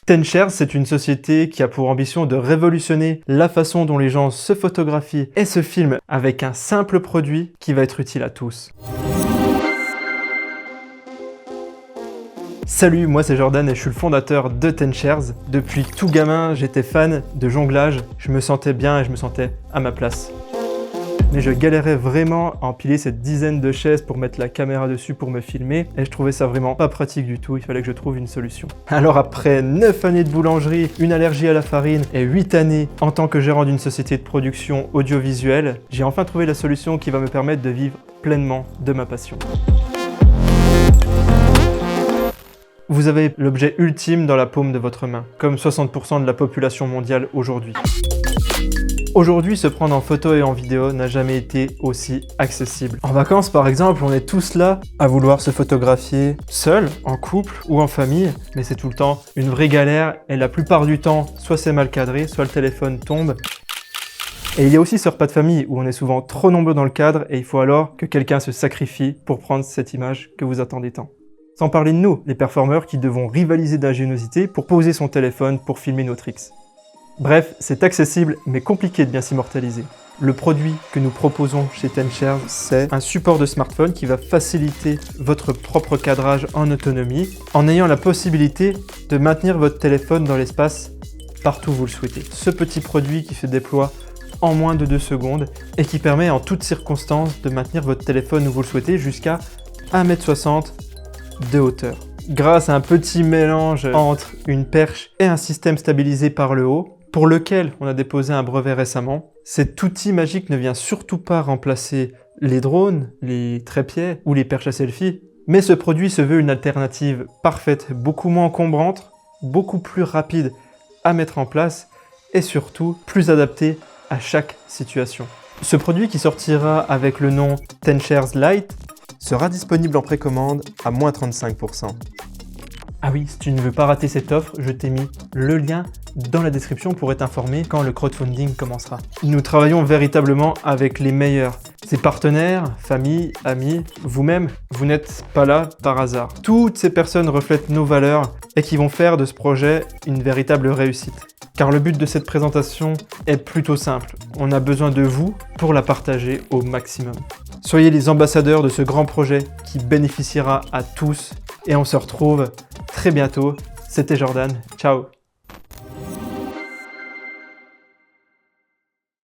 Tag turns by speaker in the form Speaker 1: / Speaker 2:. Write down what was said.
Speaker 1: 10Shares, c'est une société qui a pour ambition de révolutionner la façon dont les gens se photographient et se filment avec un simple produit qui va être utile à tous. Salut, moi c'est Jordan et je suis le fondateur de 10Shares. Depuis tout gamin, j'étais fan de jonglage, je me sentais bien et je me sentais à ma place. Mais je galérais vraiment à empiler cette dizaine de chaises pour mettre la caméra dessus pour me filmer et je trouvais ça vraiment pas pratique du tout, il fallait que je trouve une solution. Alors après 9 années de boulangerie, une allergie à la farine et 8 années en tant que gérant d'une société de production audiovisuelle, j'ai enfin trouvé la solution qui va me permettre de vivre pleinement de ma passion. Vous avez l'objet ultime dans la paume de votre main, comme 60% de la population mondiale aujourd'hui. Aujourd'hui, se prendre en photo et en vidéo n'a jamais été aussi accessible. En vacances, par exemple, on est tous là à vouloir se photographier seul, en couple ou en famille, mais c'est tout le temps une vraie galère et la plupart du temps, soit c'est mal cadré, soit le téléphone tombe. Et il y a aussi ce repas de famille où on est souvent trop nombreux dans le cadre et il faut alors que quelqu'un se sacrifie pour prendre cette image que vous attendez tant. Sans parler de nous, les performeurs qui devons rivaliser d'ingéniosité pour poser son téléphone pour filmer nos tricks. Bref, c'est accessible mais compliqué de bien s'immortaliser. Le produit que nous proposons chez 10Shares, c'est un support de smartphone qui va faciliter votre propre cadrage en autonomie en ayant la possibilité de maintenir votre téléphone dans l'espace partout où vous le souhaitez. Ce petit produit qui se déploie en moins de 2 secondes et qui permet en toutes circonstances de maintenir votre téléphone où vous le souhaitez jusqu'à 1,60 m de hauteur. Grâce à un petit mélange entre une perche et un système stabilisé par le haut, pour lequel on a déposé un brevet récemment, cet outil magique ne vient surtout pas remplacer les drones, les trépieds ou les perches à selfie, mais ce produit se veut une alternative parfaite, beaucoup moins encombrante, beaucoup plus rapide à mettre en place et surtout plus adapté à chaque situation. Ce produit qui sortira avec le nom 10Shares Lite sera disponible en précommande à moins 35%. Ah oui, si tu ne veux pas rater cette offre, je t'ai mis le lien dans la description pour être informé quand le crowdfunding commencera. Nous travaillons véritablement avec les meilleurs. Ces partenaires, famille, amis, vous-même, vous n'êtes pas là par hasard. Toutes ces personnes reflètent nos valeurs et qui vont faire de ce projet une véritable réussite. Car le but de cette présentation est plutôt simple. On a besoin de vous pour la partager au maximum. Soyez les ambassadeurs de ce grand projet qui bénéficiera à tous et on se retrouve très bientôt. C'était Jordan. Ciao!